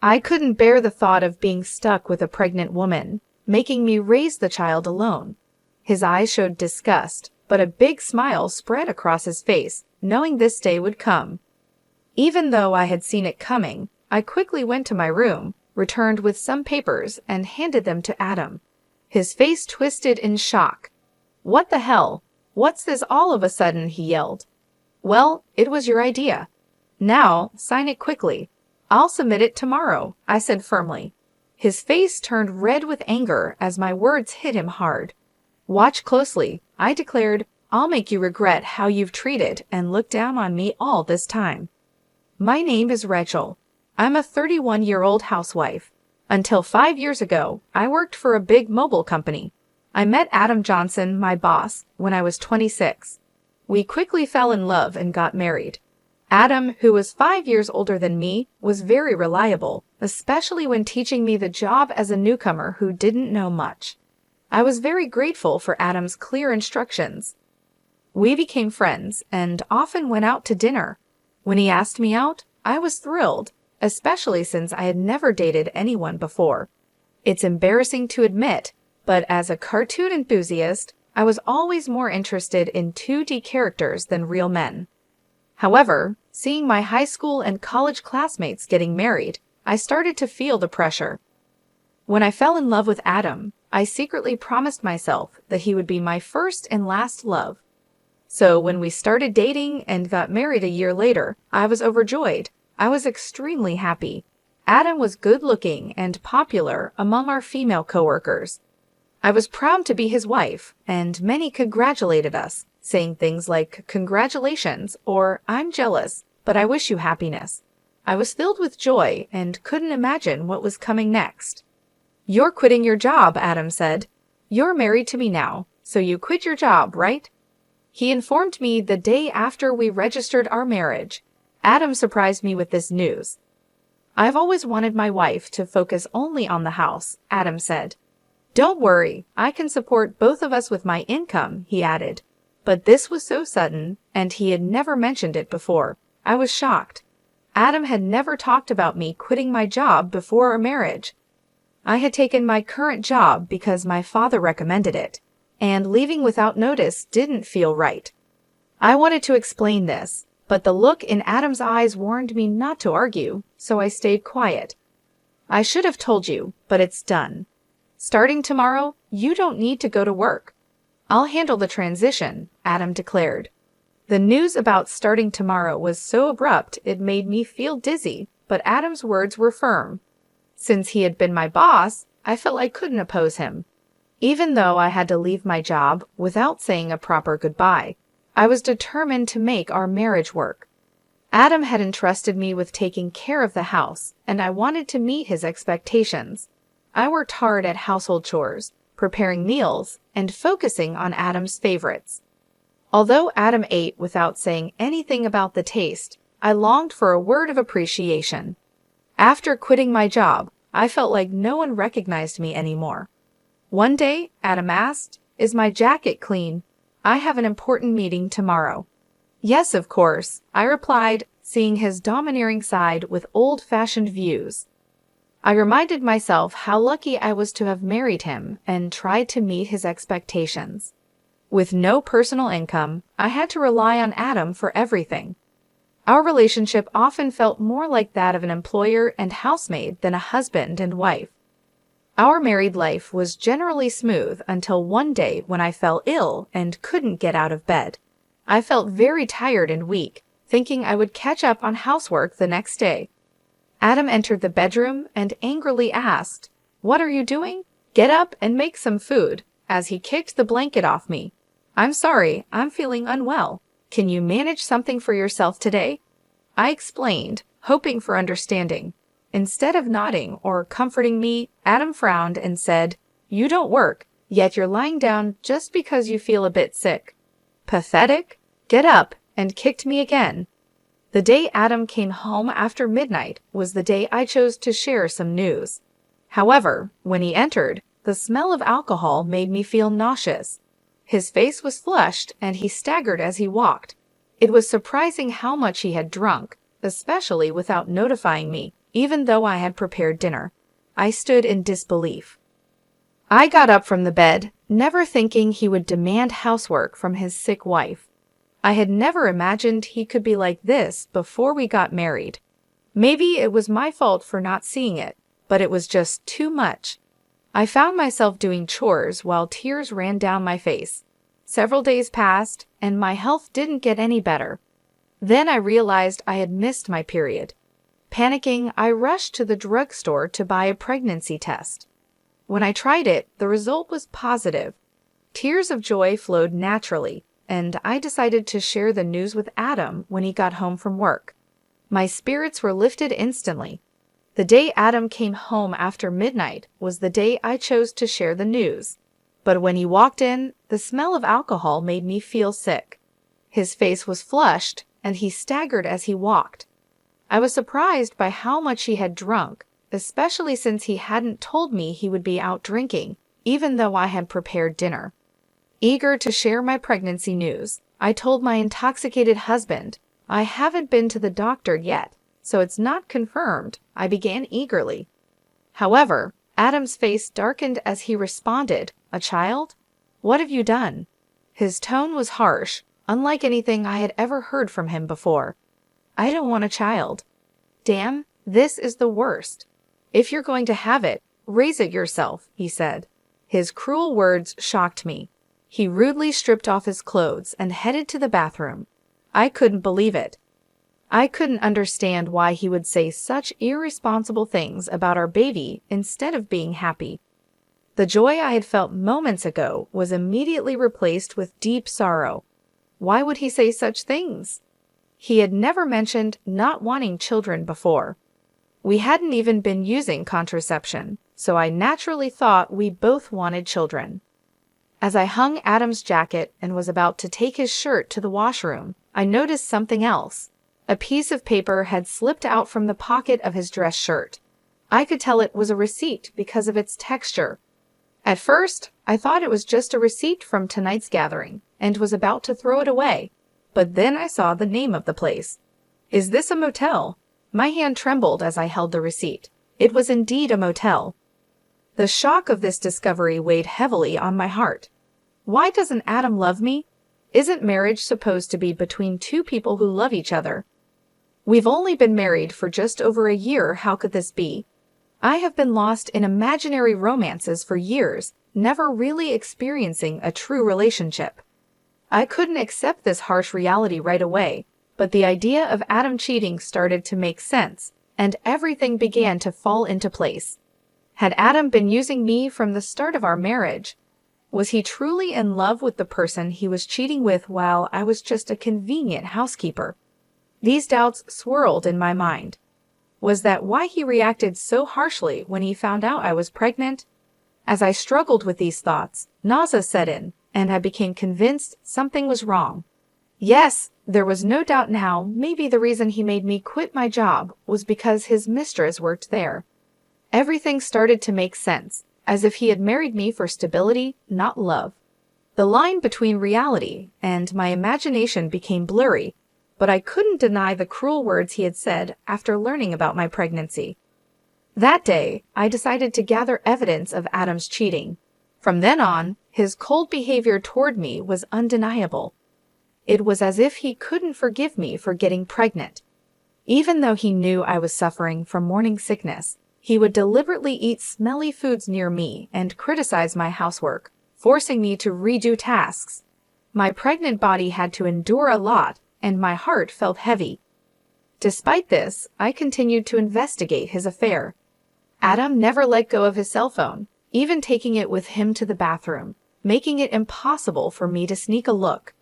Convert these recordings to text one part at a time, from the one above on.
I couldn't bear the thought of being stuck with a pregnant woman, making me raise the child alone. His eyes showed disgust, but a big smile spread across his face, knowing this day would come. Even though I had seen it coming, I quickly went to my room, returned with some papers, and handed them to Adam. His face twisted in shock. "What the hell? What's this all of a sudden?" he yelled. "Well, it was your idea. Now, sign it quickly. I'll submit it tomorrow," I said firmly. His face turned red with anger as my words hit him hard. "Watch closely," I declared. "I'll make you regret how you've treated and looked down on me all this time. My name is Rachel. I'm a 31-year-old housewife. Until 5 years ago, I worked for a big mobile company. I met Adam Johnson, my boss, when I was 26. We quickly fell in love and got married. Adam, who was 5 years older than me, was very reliable, especially when teaching me the job as a newcomer who didn't know much. I was very grateful for Adam's clear instructions. We became friends and often went out to dinner. When he asked me out, I was thrilled, especially since I had never dated anyone before. It's embarrassing to admit, but as a cartoon enthusiast, I was always more interested in 2D characters than real men. However, seeing my high school and college classmates getting married, I started to feel the pressure. When I fell in love with Adam, I secretly promised myself that he would be my first and last love. So when we started dating and got married a year later, I was overjoyed. I was extremely happy. Adam was good-looking and popular among our female coworkers. I was proud to be his wife, and many congratulated us, saying things like, "Congratulations," or "I'm jealous, but I wish you happiness." I was filled with joy and couldn't imagine what was coming next. "You're quitting your job," Adam said. "You're married to me now, so you quit your job, right?" He informed me the day after we registered our marriage. Adam surprised me with this news. "I've always wanted my wife to focus only on the house," Adam said. "Don't worry, I can support both of us with my income," he added. But this was so sudden, and he had never mentioned it before. I was shocked. Adam had never talked about me quitting my job before our marriage. I had taken my current job because my father recommended it, and leaving without notice didn't feel right. I wanted to explain this, but the look in Adam's eyes warned me not to argue, so I stayed quiet. "I should have told you, but it's done. Starting tomorrow, you don't need to go to work. I'll handle the transition," Adam declared. The news about starting tomorrow was so abrupt it made me feel dizzy, but Adam's words were firm. Since he had been my boss, I felt I couldn't oppose him. Even though I had to leave my job without saying a proper goodbye, I was determined to make our marriage work. Adam had entrusted me with taking care of the house, and I wanted to meet his expectations. I worked hard at household chores, preparing meals, and focusing on Adam's favorites. Although Adam ate without saying anything about the taste, I longed for a word of appreciation. After quitting my job, I felt like no one recognized me anymore. One day, Adam asked, "Is my jacket clean? I have an important meeting tomorrow." "Yes, of course," I replied, seeing his domineering side with old-fashioned views. I reminded myself how lucky I was to have married him and tried to meet his expectations. With no personal income, I had to rely on Adam for everything. Our relationship often felt more like that of an employer and housemaid than a husband and wife. Our married life was generally smooth until one day when I fell ill and couldn't get out of bed. I felt very tired and weak, thinking I would catch up on housework the next day. Adam entered the bedroom and angrily asked, "What are you doing? Get up and make some food," as he kicked the blanket off me. "I'm sorry, I'm feeling unwell. Can you manage something for yourself today?" I explained, hoping for understanding. Instead of nodding or comforting me, Adam frowned and said, "You don't work, yet you're lying down just because you feel a bit sick. Pathetic? Get up," and kicked me again. The day Adam came home after midnight was the day I chose to share some news. However, when he entered, the smell of alcohol made me feel nauseous. His face was flushed and he staggered as he walked. It was surprising how much he had drunk, especially without notifying me, even though I had prepared dinner. I stood in disbelief. I got up from the bed, never thinking he would demand housework from his sick wife. I had never imagined he could be like this before we got married. Maybe it was my fault for not seeing it, but it was just too much. I found myself doing chores while tears ran down my face. Several days passed, and my health didn't get any better. Then I realized I had missed my period. Panicking, I rushed to the drugstore to buy a pregnancy test. When I tried it, the result was positive. Tears of joy flowed naturally, and I decided to share the news with Adam when he got home from work. My spirits were lifted instantly. The day Adam came home after midnight was the day I chose to share the news. But when he walked in, the smell of alcohol made me feel sick. His face was flushed, and he staggered as he walked. I was surprised by how much he had drunk, especially since he hadn't told me he would be out drinking, even though I had prepared dinner. Eager to share my pregnancy news, I told my intoxicated husband, "I haven't been to the doctor yet, so it's not confirmed," I began eagerly. However, Adam's face darkened as he responded, "A child? What have you done?" His tone was harsh, unlike anything I had ever heard from him before. "I don't want a child." "Damn, this is the worst. If you're going to have it, raise it yourself," he said. His cruel words shocked me. He rudely stripped off his clothes and headed to the bathroom. I couldn't believe it. I couldn't understand why he would say such irresponsible things about our baby instead of being happy. The joy I had felt moments ago was immediately replaced with deep sorrow. Why would he say such things? He had never mentioned not wanting children before. We hadn't even been using contraception, so I naturally thought we both wanted children. As I hung Adam's jacket and was about to take his shirt to the washroom, I noticed something else. A piece of paper had slipped out from the pocket of his dress shirt. I could tell it was a receipt because of its texture. At first, I thought it was just a receipt from tonight's gathering and was about to throw it away. But then I saw the name of the place. "Is this a motel?" My hand trembled as I held the receipt. It was indeed a motel. The shock of this discovery weighed heavily on my heart. Why doesn't Adam love me? Isn't marriage supposed to be between two people who love each other? We've only been married for just over a year. How could this be? I have been lost in imaginary romances for years, never really experiencing a true relationship. I couldn't accept this harsh reality right away, but the idea of Adam cheating started to make sense, and everything began to fall into place. Had Adam been using me from the start of our marriage? Was he truly in love with the person he was cheating with while I was just a convenient housekeeper? These doubts swirled in my mind. Was that why he reacted so harshly when he found out I was pregnant? As I struggled with these thoughts, nausea set in, and I became convinced something was wrong. Yes, there was no doubt now maybe the reason he made me quit my job was because his mistress worked there. Everything started to make sense, as if he had married me for stability, not love. The line between reality and my imagination became blurry, but I couldn't deny the cruel words he had said after learning about my pregnancy. That day, I decided to gather evidence of Adam's cheating. From then on, his cold behavior toward me was undeniable. It was as if he couldn't forgive me for getting pregnant. Even though he knew I was suffering from morning sickness, he would deliberately eat smelly foods near me and criticize my housework, forcing me to redo tasks. My pregnant body had to endure a lot, and my heart felt heavy. Despite this, I continued to investigate his affair. Adam never let go of his cell phone, even taking it with him to the bathroom, making it impossible for me to sneak a look.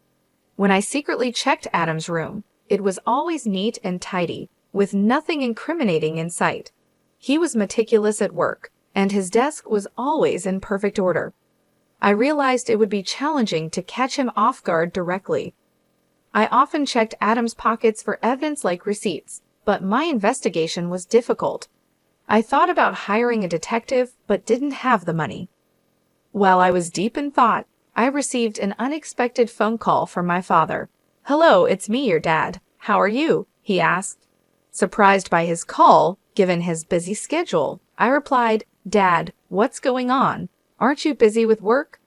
When I secretly checked Adam's room, it was always neat and tidy, with nothing incriminating in sight. He was meticulous at work, and his desk was always in perfect order. I realized it would be challenging to catch him off guard directly. I often checked Adam's pockets for evidence like receipts, but my investigation was difficult. I thought about hiring a detective, but didn't have the money. While I was deep in thought, I received an unexpected phone call from my father. "Hello, it's me, your dad. How are you?" he asked. Surprised by his call, Given his busy schedule, I replied, "Dad, what's going on? Aren't you busy with work?"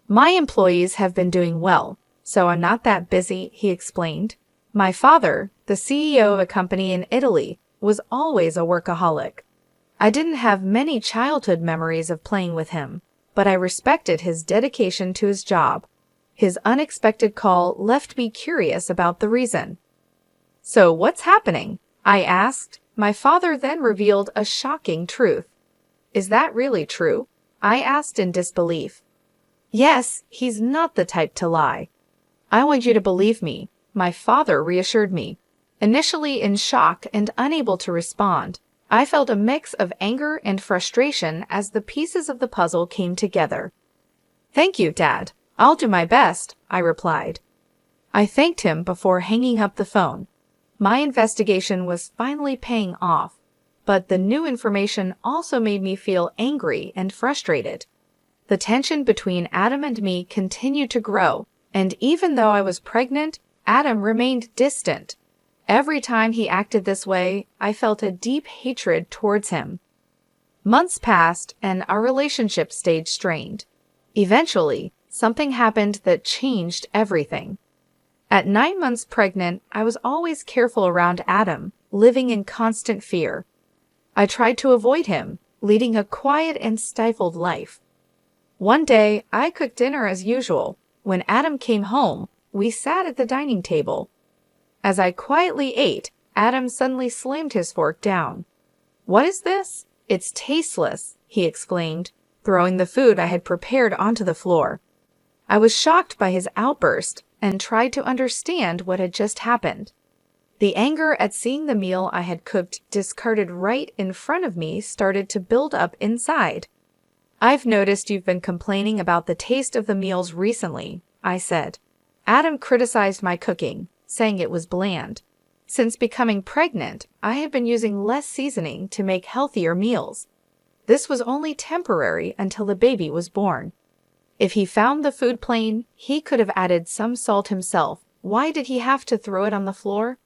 "My employees have been doing well, so I'm not that busy," he explained. My father, the CEO of a company in Italy, was always a workaholic. I didn't have many childhood memories of playing with him, but I respected his dedication to his job. His unexpected call left me curious about the reason. "So what's happening?" I asked. My father then revealed a shocking truth. "Is that really true?" I asked in disbelief. "Yes, he's not the type to lie." "I want you to believe me," my father reassured me. Initially in shock and unable to respond, I felt a mix of anger and frustration as the pieces of the puzzle came together. "Thank you, Dad. I'll do my best," I replied. I thanked him before hanging up the phone. My investigation was finally paying off, but the new information also made me feel angry and frustrated. The tension between Adam and me continued to grow, and even though I was pregnant, Adam remained distant. Every time he acted this way, I felt a deep hatred towards him. Months passed, and our relationship stayed strained. Eventually, something happened that changed everything. At 9 months pregnant, I was always careful around Adam, living in constant fear. I tried to avoid him, leading a quiet and stifled life. One day, I cooked dinner as usual. When Adam came home, we sat at the dining table. As I quietly ate, Adam suddenly slammed his fork down. "What is this? It's tasteless," he exclaimed, throwing the food I had prepared onto the floor. I was shocked by his outburst and tried to understand what had just happened. The anger at seeing the meal I had cooked discarded right in front of me started to build up inside. "I've noticed you've been complaining about the taste of the meals recently," I said. Adam criticized my cooking, saying it was bland. Since becoming pregnant, I had been using less seasoning to make healthier meals. This was only temporary until the baby was born. If he found the food plain, he could have added some salt himself. Why did he have to throw it on the floor?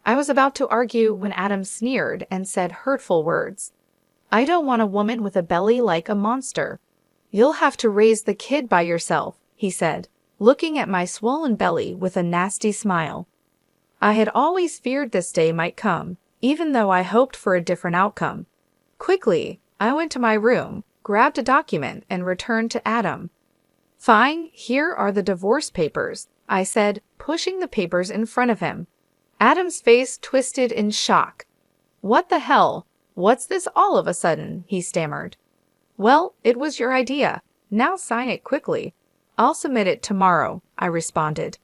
I was about to argue when Adam sneered and said hurtful words. "I don't want a woman with a belly like a monster. You'll have to raise the kid by yourself," he said, looking at my swollen belly with a nasty smile. I had always feared this day might come, even though I hoped for a different outcome. Quickly, I went to my room, grabbed a document, and returned to Adam. "Fine, here are the divorce papers," I said, pushing the papers in front of him. Adam's face twisted in shock. "What the hell? What's this all of a sudden?" he stammered. "Well, it was your idea. Now sign it quickly." "I'll submit it tomorrow," I responded.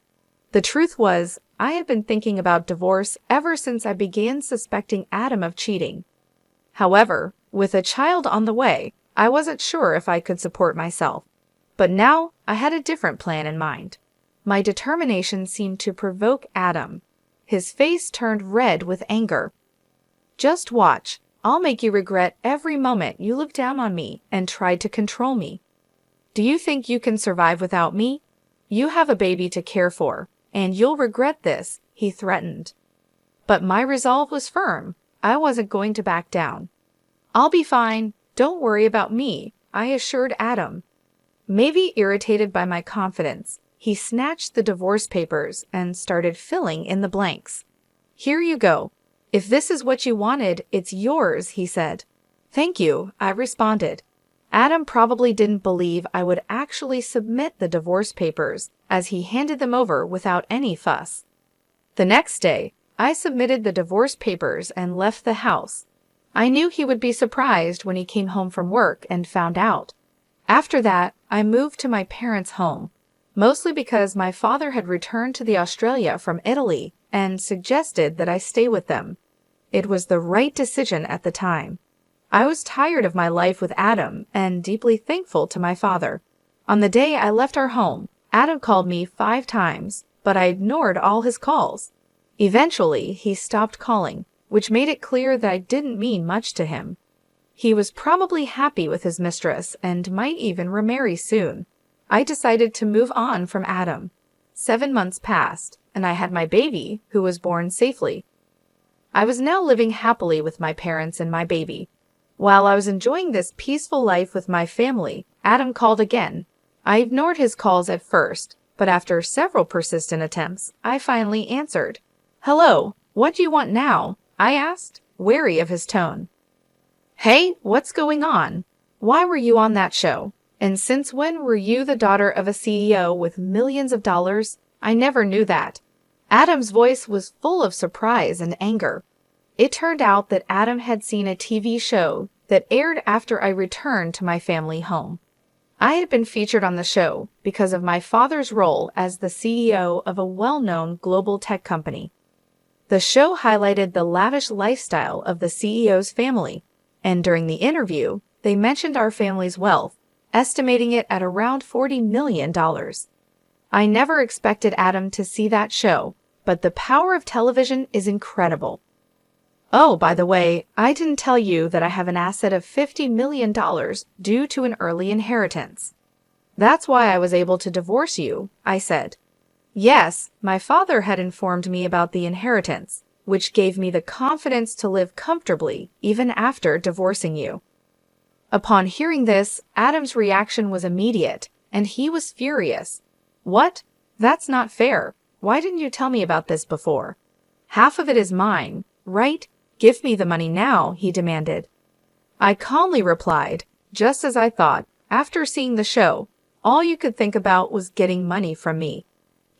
The truth was, I had been thinking about divorce ever since I began suspecting Adam of cheating. However, with a child on the way, I wasn't sure if I could support myself. But now I had a different plan in mind. My determination seemed to provoke Adam. His face turned red with anger. "Just watch. I'll make you regret every moment you looked down on me and tried to control me. Do you think you can survive without me? You have a baby to care for, and you'll regret this," he threatened. But my resolve was firm. I wasn't going to back down. "I'll be fine. Don't worry about me," I assured Adam. Maybe irritated by my confidence, he snatched the divorce papers and started filling in the blanks. "Here you go. If this is what you wanted, it's yours," he said. "Thank you," I responded. Adam probably didn't believe I would actually submit the divorce papers, as he handed them over without any fuss. The next day, I submitted the divorce papers and left the house. I knew he would be surprised when he came home from work and found out. After that, I moved to my parents' home, mostly because my father had returned to Australia from Italy and suggested that I stay with them. It was the right decision at the time. I was tired of my life with Adam and deeply thankful to my father. On the day I left our home, Adam called me 5 times, but I ignored all his calls. Eventually, he stopped calling, which made it clear that I didn't mean much to him. He was probably happy with his mistress and might even remarry soon. I decided to move on from Adam. 7 months passed, and I had my baby, who was born safely. I was now living happily with my parents and my baby. While I was enjoying this peaceful life with my family, Adam called again. I ignored his calls at first, but after several persistent attempts, I finally answered. "Hello, what do you want now?" I asked, wary of his tone. "Hey, what's going on? Why were you on that show? And since when were you the daughter of a CEO with millions of dollars? I never knew that." Adam's voice was full of surprise and anger. It turned out that Adam had seen a TV show that aired after I returned to my family home. I had been featured on the show because of my father's role as the CEO of a well-known global tech company. The show highlighted the lavish lifestyle of the CEO's family, and during the interview, they mentioned our family's wealth, estimating it at around $40 million. I never expected Adam to see that show, but the power of television is incredible. Oh, by the way, I didn't tell you that I have an asset of $50 million due to an early inheritance. That's why I was able to divorce you, I said. Yes, my father had informed me about the inheritance, which gave me the confidence to live comfortably even after divorcing you. Upon hearing this, Adam's reaction was immediate, and he was furious. What? That's not fair. Why didn't you tell me about this before? Half of it is mine, right? Give me the money now, he demanded. I calmly replied, just as I thought, after seeing the show, all you could think about was getting money from me.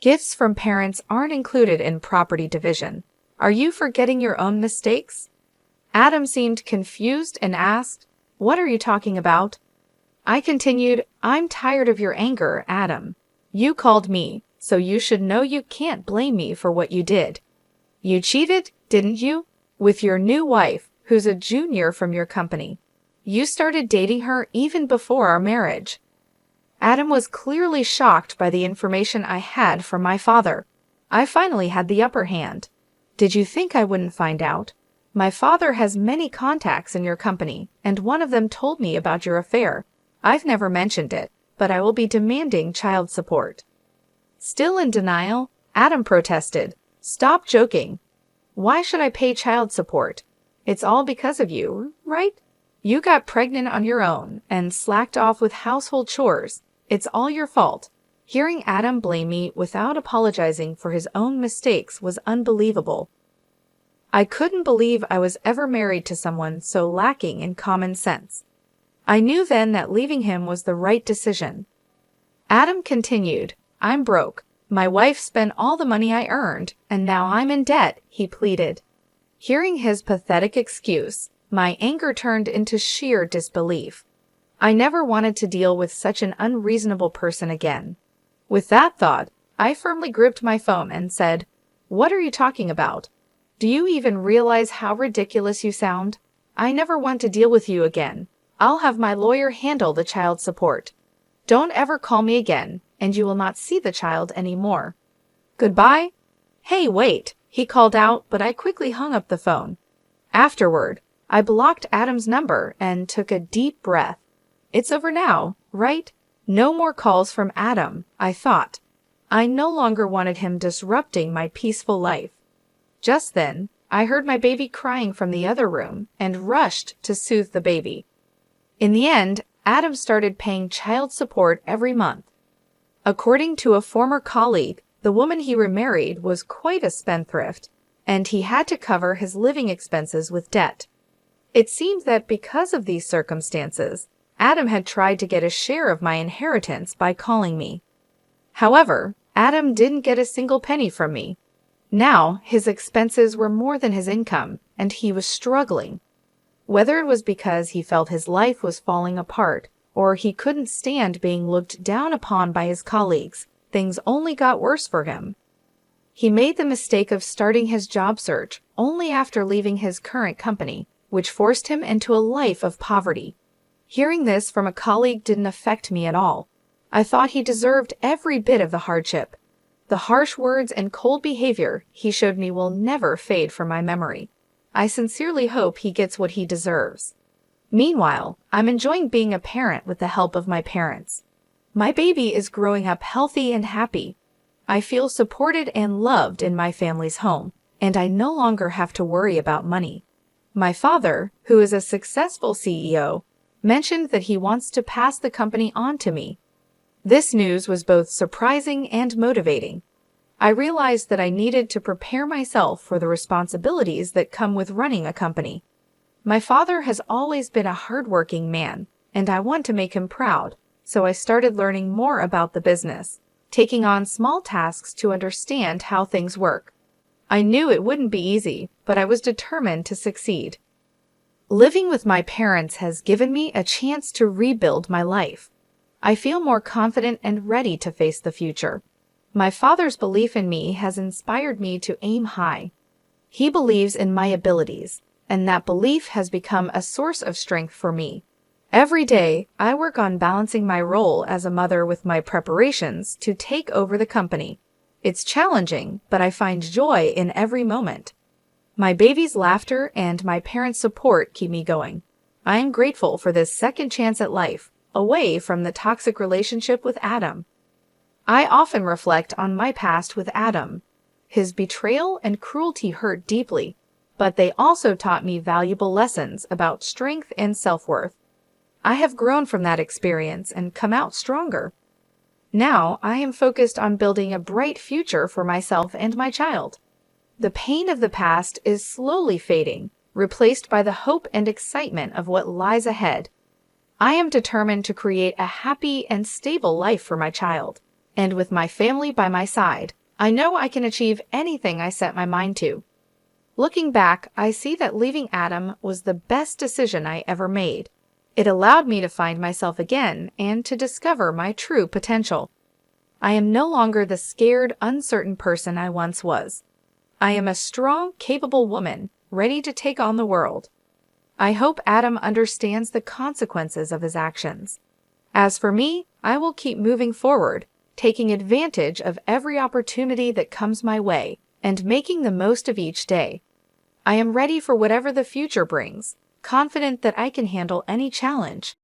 Gifts from parents aren't included in property division. Are you forgetting your own mistakes? Adam seemed confused and asked, "What are you talking about?" I continued, "I'm tired of your anger, Adam. You called me, so you should know you can't blame me for what you did. You cheated, didn't you? With your new wife, who's a junior from your company. You started dating her even before our marriage." Adam was clearly shocked by the information I had from my father. I finally had the upper hand. "Did you think I wouldn't find out? My father has many contacts in your company, and one of them told me about your affair. I've never mentioned it, but I will be demanding child support." Still in denial, Adam protested. "Stop joking. Why should I pay child support? It's all because of you, right? You got pregnant on your own and slacked off with household chores. It's all your fault." Hearing Adam blame me without apologizing for his own mistakes was unbelievable. I couldn't believe I was ever married to someone so lacking in common sense. I knew then that leaving him was the right decision. Adam continued, "I'm broke. My wife spent all the money I earned, and now I'm in debt," he pleaded. Hearing his pathetic excuse, my anger turned into sheer disbelief. I never wanted to deal with such an unreasonable person again. With that thought, I firmly gripped my phone and said, "What are you talking about? Do you even realize how ridiculous you sound? I never want to deal with you again. I'll have my lawyer handle the child support. Don't ever call me again, and you will not see the child anymore. Goodbye." "Hey, wait," he called out, but I quickly hung up the phone. Afterward, I blocked Adam's number and took a deep breath. It's over now, right? No more calls from Adam, I thought. I no longer wanted him disrupting my peaceful life. Just then, I heard my baby crying from the other room and rushed to soothe the baby. In the end, Adam started paying child support every month. According to a former colleague, the woman he remarried was quite a spendthrift, and he had to cover his living expenses with debt. It seemed that because of these circumstances, Adam had tried to get a share of my inheritance by calling me. However, Adam didn't get a single penny from me. Now, his expenses were more than his income, and he was struggling. Whether it was because he felt his life was falling apart, or he couldn't stand being looked down upon by his colleagues, things only got worse for him. He made the mistake of starting his job search only after leaving his current company, which forced him into a life of poverty. Hearing this from a colleague didn't affect me at all. I thought he deserved every bit of the hardship. The harsh words and cold behavior he showed me will never fade from my memory. I sincerely hope he gets what he deserves. Meanwhile, I'm enjoying being a parent with the help of my parents. My baby is growing up healthy and happy. I feel supported and loved in my family's home, and I no longer have to worry about money. My father, who is a successful CEO, mentioned that he wants to pass the company on to me. This news was both surprising and motivating. I realized that I needed to prepare myself for the responsibilities that come with running a company. My father has always been a hardworking man, and I want to make him proud, so I started learning more about the business, taking on small tasks to understand how things work. I knew it wouldn't be easy, but I was determined to succeed. Living with my parents has given me a chance to rebuild my life. I feel more confident and ready to face the future. My father's belief in me has inspired me to aim high. He believes in my abilities, and that belief has become a source of strength for me. Every day, I work on balancing my role as a mother with my preparations to take over the company. It's challenging, but I find joy in every moment. My baby's laughter and my parents' support keep me going. I am grateful for this second chance at life, away from the toxic relationship with Adam. I often reflect on my past with Adam. His betrayal and cruelty hurt deeply, but they also taught me valuable lessons about strength and self-worth. I have grown from that experience and come out stronger. Now, I am focused on building a bright future for myself and my child. The pain of the past is slowly fading, replaced by the hope and excitement of what lies ahead. I am determined to create a happy and stable life for my child, and with my family by my side, I know I can achieve anything I set my mind to. Looking back, I see that leaving Adam was the best decision I ever made. It allowed me to find myself again and to discover my true potential. I am no longer the scared, uncertain person I once was. I am a strong, capable woman, ready to take on the world. I hope Adam understands the consequences of his actions. As for me, I will keep moving forward, taking advantage of every opportunity that comes my way and making the most of each day. I am ready for whatever the future brings, confident that I can handle any challenge.